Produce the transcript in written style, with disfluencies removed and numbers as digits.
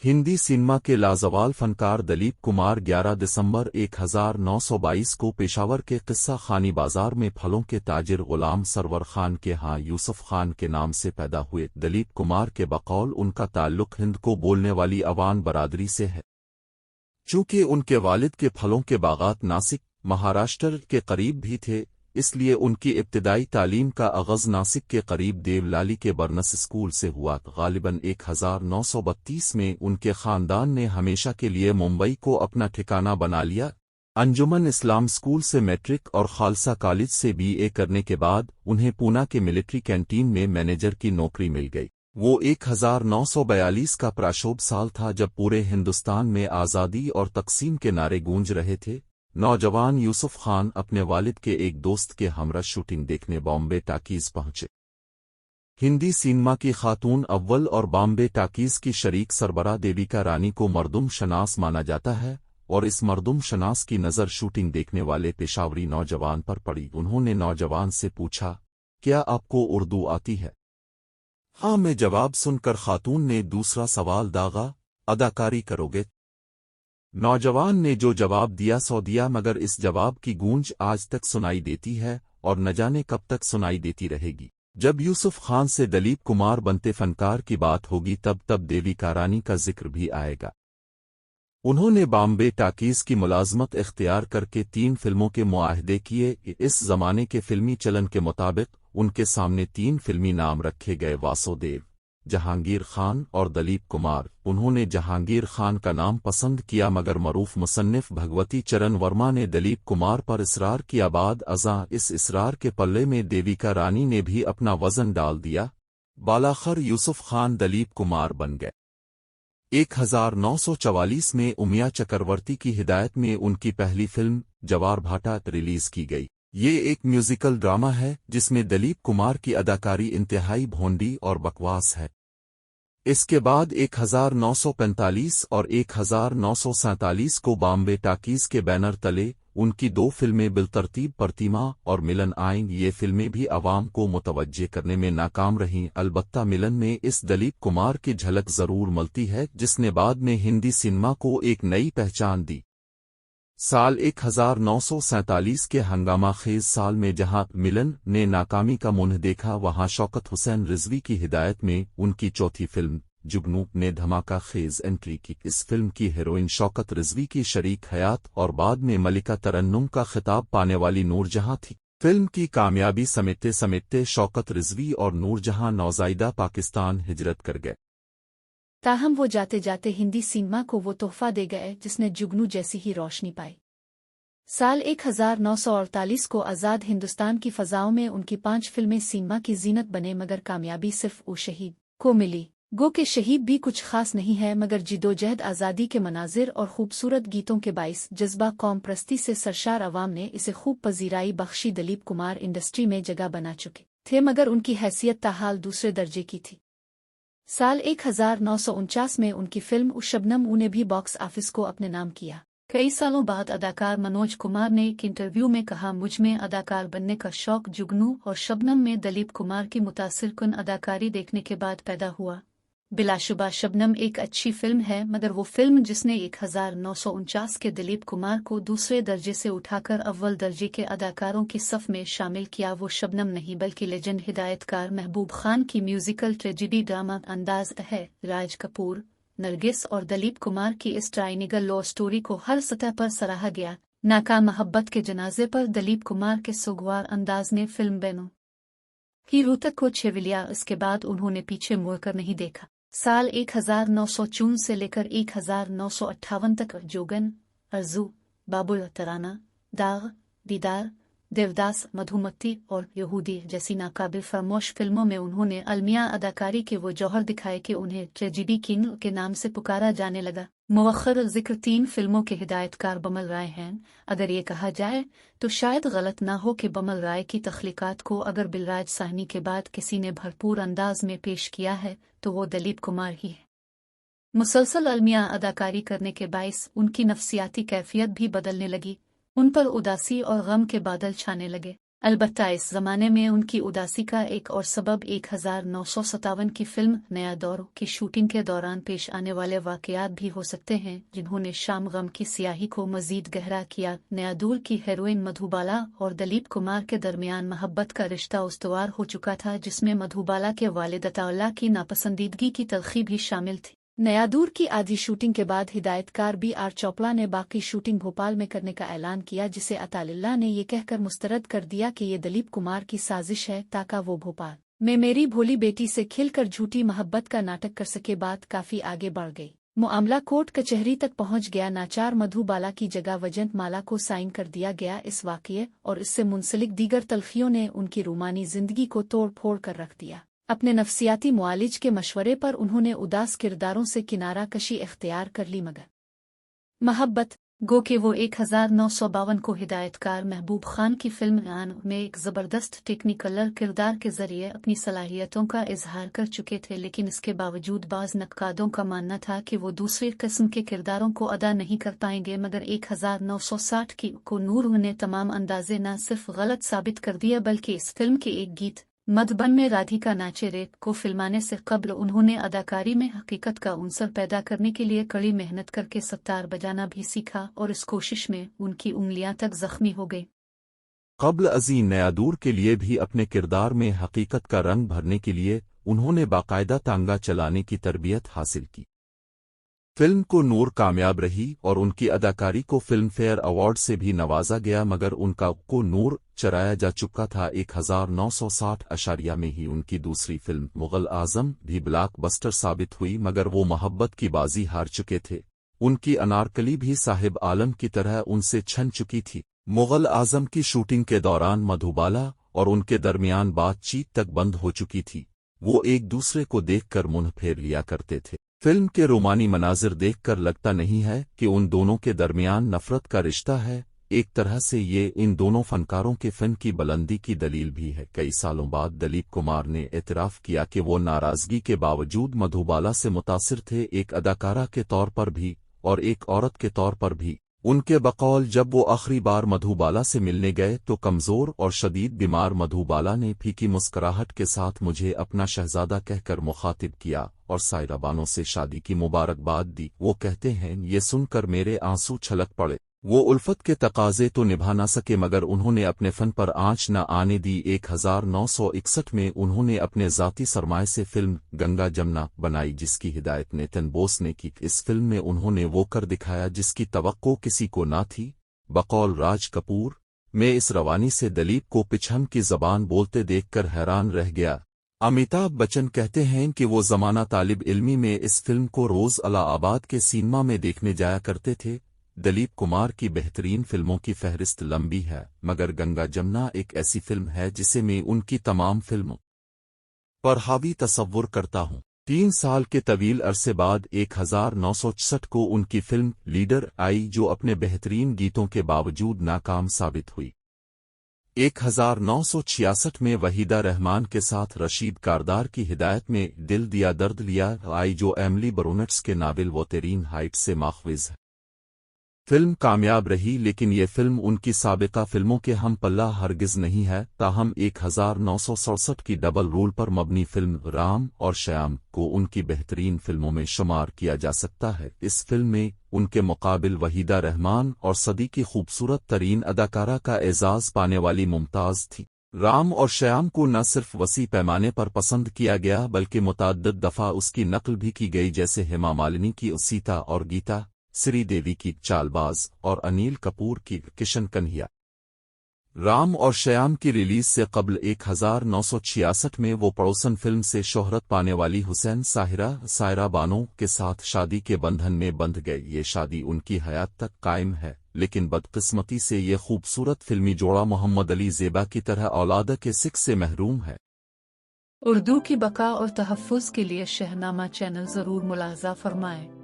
Hindi cinema के लाजवाल फनकार दलीप कुमार 11 दिसंबर 1922 को पेशावर के किस्सा खानी बाजार में फलों के ताजिर गुलाम सरवर खान के यहाँ यूसुफ खान के नाम से पैदा हुए। दलीप कुमार के बकौल उनका ताल्लुक हिंद को बोलने वाली अवान बरादरी से है। चूंकि उनके वालिद के फलों के बागात नासिक, महाराष्ट्र के करीब भी थे, इसलिए उनकी इब्तिदाई तालीम का आगाज़ नासिक के करीब देवलाली के बर्नस स्कूल से हुआ। गालिबन 1932 में उनके ख़ानदान ने हमेशा के लिए मुंबई को अपना ठिकाना बना लिया। अंजुमन इस्लाम स्कूल से मैट्रिक और खालसा कॉलेज से BA करने के बाद उन्हें पूना के मिलिट्री कैंटीन में मैनेजर की नौकरी मिल गई। वो 1942 का प्राशोभ साल था जब पूरे हिंदुस्तान में आज़ादी और तक़सीम के नारे गूंज रहे थे। नौजवान यूसुफ खान अपने वालिद के एक दोस्त के हमरा शूटिंग देखने बॉम्बे टाकीज पहुंचे। हिंदी सिनेमा की खातून अव्वल और बॉम्बे टाकीज की शरीक सरबरा देविका रानी को मर्दुम शनास माना जाता है और इस मर्दुम शनास की नज़र शूटिंग देखने वाले पेशावरी नौजवान पर पड़ी। उन्होंने नौजवान से पूछा, क्या आपको उर्दू आती है? हाँ में जवाब सुनकर खातून ने दूसरा सवाल दागा, अदाकारी करोगे? नौजवान ने जो जवाब दिया सो दिया, मगर इस जवाब की गूंज आज तक सुनाई देती है और न जाने कब तक सुनाई देती रहेगी। जब यूसुफ खान से दलीप कुमार बनते फनकार की बात होगी तब देविका रानी का जिक्र भी आएगा। उन्होंने बॉम्बे टाकीज की मुलाजमत इख्तियार करके 3 फिल्मों के मुआहदे किए। इस जमाने के फिल्मी चलन के मुताबिक उनके सामने 3 फिल्मी नाम रखे गए, वासुदेव, जहांगीर खान और दलीप कुमार। उन्होंने जहांगीर खान का नाम पसंद किया, मगर मरूफ मुसन्निफ भगवती चरण वर्मा ने दलीप कुमार पर इसरार किया। बाद अज़ां इस इसरार के पल्ले में देविका रानी ने भी अपना वजन डाल दिया। बालाखर यूसुफ खान दलीप कुमार बन गए। 1944 में उमिया चक्रवर्ती की हिदायत में उनकी पहली फिल्म जवार भाटा रिलीज की गई। ये एक म्यूजिकल ड्रामा है जिसमें दलीप कुमार की अदाकारी इंतहाई भोंडी और बकवास है। इसके बाद 1945 और 1947 को बॉम्बे टाकीज के बैनर तले उनकी 2 फिल्में बिलतरतीब प्रतिमा और मिलन आईं। ये फिल्में भी आवाम को मुतवज्जे करने में नाकाम रहीं। अलबत्ता मिलन में इस दलीप कुमार की झलक जरूर मिलती है, जिसने बाद में हिंदी सिनेमा को एक नई पहचान दी। साल 1947 के हंगामा खेज साल में जहां मिलन ने नाकामी का मुंह देखा, वहां शौकत हुसैन रिजवी की हिदायत में उनकी चौथी फिल्म जुगनू ने धमाका खेज एंट्री की। इस फिल्म की हीरोइन शौकत रिजवी की शरीक हयात और बाद में मलिका तरन्नुम का खिताब पाने वाली नूरजहां थी। फिल्म की कामयाबी समेटते समेटते शौकत रिजवी और नूरजहां नौज़ायदा पाकिस्तान हिजरत कर गए। ताहम वो जाते जाते हिंदी सिनेमा को वो तोहफा दे गए जिसने जुगनू जैसी ही रोशनी पाई। साल 1948 को आज़ाद हिंदुस्तान की फ़ज़ाओं में उनकी 5 फिल्में सिनेमा की जीनत बने, मगर कामयाबी सिर्फ ओ शहीद को मिली। गो के शहीद भी कुछ खास नहीं है, मगर जिदोजहद आज़ादी के मनाजिर और खूबसूरत गीतों के बाइस जज्बा कौम प्रस्ती से सरशार अवाम ने इसे खूब पजीराई बख्शी। दलीप कुमार इंडस्ट्री में जगह बना चुके थे, मगर उनकी हैसियत ताहाल दूसरे दर्जे की थी। साल 1949 में उनकी फिल्म शबनम ने भी बॉक्स ऑफिस को अपने नाम किया। कई सालों बाद अदाकार मनोज कुमार ने एक इंटरव्यू में कहा, मुझ में अदाकार बनने का शौक जुगनू और शबनम में दलीप कुमार की मुतासिरकुन अदाकारी देखने के बाद पैदा हुआ। बिलाशुबा शबनम एक अच्छी फिल्म है, मगर वो फिल्म जिसने 1949 के दलीप कुमार को दूसरे दर्जे से उठाकर अव्वल दर्जे के अदाकारों की सफ में शामिल किया, वो शबनम नहीं बल्कि लेजेंड हिदायतकार महबूब खान की म्यूजिकल ट्रेजिडी ड्रामा अंदाज है। राज कपूर, नरगिस और दलीप कुमार की इस ट्राइनिगल लव स्टोरी को हर सतह पर सराहा गया। नाकाम मोहब्बत के जनाजे पर दलीप कुमार के सुगवार अंदाज ने फिल्म बेनो ही रूह तक को छेविलिया। इसके बाद उन्होंने पीछे मुड़कर नहीं देखा। साल 1954 से लेकर 1958 तक जोगन, अर्जू, बाबुल तराना, दाग, दीदार, देवदास, मधुमती और यहूदी जैसी नाकाबिल फरामोश फिल्मों में उन्होंने अलमिया अदाकारी के वो जौहर दिखाए कि उन्हें ट्रेजिडी किंग के नाम से पुकारा जाने लगा। मुअख्खर जिक्र 3 फिल्मों के हिदायतकार बमल राय हैं। अगर ये कहा जाए तो शायद गलत ना हो कि बमल राय की तख्लीकात को अगर बिलराज साहनी के बाद किसी ने भरपूर अंदाज में पेश किया है तो वो दलीप कुमार ही है। मुसलसल अलमिया अदाकारी करने के बाइस उनकी नफसियाती कैफियत भी बदलने लगी। उन पर उदासी और गम के बादल छाने लगे। अलबत्ता इस जमाने में उनकी उदासी का एक और सबब 1957 की फिल्म नया दौर की शूटिंग के दौरान पेश आने वाले वाकयात भी हो सकते हैं, जिन्होंने शाम गम की स्याही को मजीद गहरा किया। नया दौर की हीरोइन मधुबाला और दिलीप कुमार के दरमियान मोहब्बत का रिश्ता उस्तवार हो चुका था, जिसमें मधुबाला के वालिद अताउल्लाह की नापसंदीदगी की तलखी भी शामिल थी। नया दूर की आधी शूटिंग के बाद हिदायतकार B.R. चोपड़ा ने बाकी शूटिंग भोपाल में करने का ऐलान किया, जिसे अताउल्लाह ने ये कहकर मुस्तरद कर दिया कि ये दिलीप कुमार की साजिश है ताकि वो भोपाल में मेरी भोली बेटी से खिलकर झूठी मोहब्बत का नाटक कर सके। बात काफी आगे बढ़ गई। मामला कोर्ट कचहरी तक पहुंच गया। नाचार मधुबाला की जगह वजंत माला को साइन कर दिया गया। इस वाक़ये और इससे मुंसलिक दीगर तलखियों ने उनकी रूमानी जिंदगी को तोड़ फोड़ कर रख दिया। अपने नफ्सियाती मुआलिज के मशवरे पर उन्होंने उदास किरदारों से किनारा कशी इख्तियार कर ली, मगर मोहब्बत गो के वो 1952 को हिदायतकार महबूब खान की फिल्म आन में एक ज़बरदस्त टेक्निकलर किरदार के जरिए अपनी सलाहियतों का इजहार कर चुके थे, लेकिन इसके बावजूद बाज नक्कादों का मानना था कि वो दूसरी किस्म के किरदारों को अदा नहीं कर पाएंगे। मगर 1960 की को नूर ने तमाम अंदाजे न सिर्फ गलत साबित कर दिया, बल्कि इस फिल्म के एक गीत मधुबन में राधिका नाचे रे को फिल्माने से कबल उन्होंने अदाकारी में हकीकत का उनसर पैदा करने के लिए कड़ी मेहनत करके सत्तार बजाना भी सीखा, और इस कोशिश में उनकी उंगलियां तक जख्मी हो गई। कबल अज़ी नया दूर के लिए भी अपने किरदार में हकीकत का रंग भरने के लिए उन्होंने बाकायदा तांगा चलाने की तरबियत हासिल की। फिल्म को नूर कामयाब रही और उनकी अदाकारी को फिल्म फेयर अवार्ड से भी नवाजा गया, मगर उनका को नूर चराया जा चुका था। 1960 में ही उनकी दूसरी फिल्म मुगल आजम भी ब्लॉकबस्टर साबित हुई, मगर वो मोहब्बत की बाजी हार चुके थे। उनकी अनारकली भी साहिब आलम की तरह उनसे छन चुकी थी। मुगल आजम की शूटिंग के दौरान मधुबाला और उनके दरमियान बातचीत तक बंद हो चुकी थी। वो एक दूसरे को देखकर मुंह फेर लिया करते थे। फिल्म के रोमानी मनाजिर देखकर लगता नहीं है कि उन दोनों के दरमियान नफरत का रिश्ता है। एक तरह से ये इन दोनों फनकारों के फन की बुलंदी की दलील भी है। कई सालों बाद दिलीप कुमार ने एतराफ़ किया कि वो नाराज़गी के बावजूद मधुबाला से मुतासिर थे, एक अदाकारा के तौर पर भी और एक औरत के तौर पर भी। उनके बकौल जब वो आखिरी बार मधुबाला से मिलने गए तो कमज़ोर और शदीद बीमार मधुबाला ने फीकी मुस्कुराहट के साथ मुझे अपना शहजादा कहकर मुखातिब किया और सायरा बानो से शादी की मुबारकबाद दी। वो कहते हैं, ये सुनकर मेरे आंसू छलक पड़े। वो उल्फत के तकाजे तो निभा ना सके, मगर उन्होंने अपने फन पर आंच न आने दी। 1961 में उन्होंने अपने ज़ाती सरमाए से फिल्म गंगा जमुना बनाई, जिसकी हिदायत नेतन बोस ने की। इस फिल्म में उन्होंने वो कर दिखाया जिसकी तवक्को किसी को ना थी। बकौल राज कपूर, मैं इस रवानी से दिलीप को पिछम की ज़बान बोलते देखकर हैरान रह गया। अमिताभ बच्चन कहते हैं कि वो ज़माना तालिब इल्मी में इस फिल्म को रोज़ इलाहाबाद के सिनेमा में देखने जाया करते थे। दिलीप कुमार की बेहतरीन फिल्मों की फहरिस्त लंबी है, मगर गंगा जमुना एक ऐसी फिल्म है जिसे मैं उनकी तमाम फिल्मों पर हावी तसव्वुर करता हूँ। 3 साल के तवील अरसे बाद 1966 को उनकी फिल्म लीडर आई, जो अपने बेहतरीन गीतों के बावजूद नाकाम साबित हुई। 1966 में वहीदा रहमान के साथ रशीद कारदार की हिदायत में दिल दिया दर्द लिया आई, जो एमिली ब्रोनेट्स के नावल वोतेरीन हाइट से माखविज है। फिल्म कामयाब रही, लेकिन ये फिल्म उनकी साबिका फिल्मों के हम पल्ला हरगिज नहीं है। ताहम 1967 की डबल रूल पर मबनी फिल्म राम और श्याम को उनकी बेहतरीन फिल्मों में शुमार किया जा सकता है। इस फिल्म में उनके मुकाबिल वहीदा रहमान और सदी की खूबसूरत तरीन अदाकारा का एजाज पाने वाली मुमताज थी। राम और श्याम को न सिर्फ वसी पैमाने पर पसंद किया गया, बल्कि मुतअद्दिद दफ़ा उसकी नकल भी की गई, जैसे हेमा मालिनी की सीता और गीता, श्रीदेवी की चालबाज और अनिल कपूर की किशन कन्हैया। राम और श्याम की रिलीज से कबल 1966 में वो पड़ोसन फिल्म से शोहरत पाने वाली हुसैन सायरा बानो के साथ शादी के बंधन में बंध गए। ये शादी उनकी हयात तक कायम है, लेकिन बदकिस्मती से ये खूबसूरत फिल्मी जोड़ा मोहम्मद अली ज़ेबा की तरह औलाद के सिक से महरूम है। उर्दू की बका और तहफ़्फ़ुज़ के लिए शहनामा चैनल ज़रूर मुलाहज़ा फरमाएं।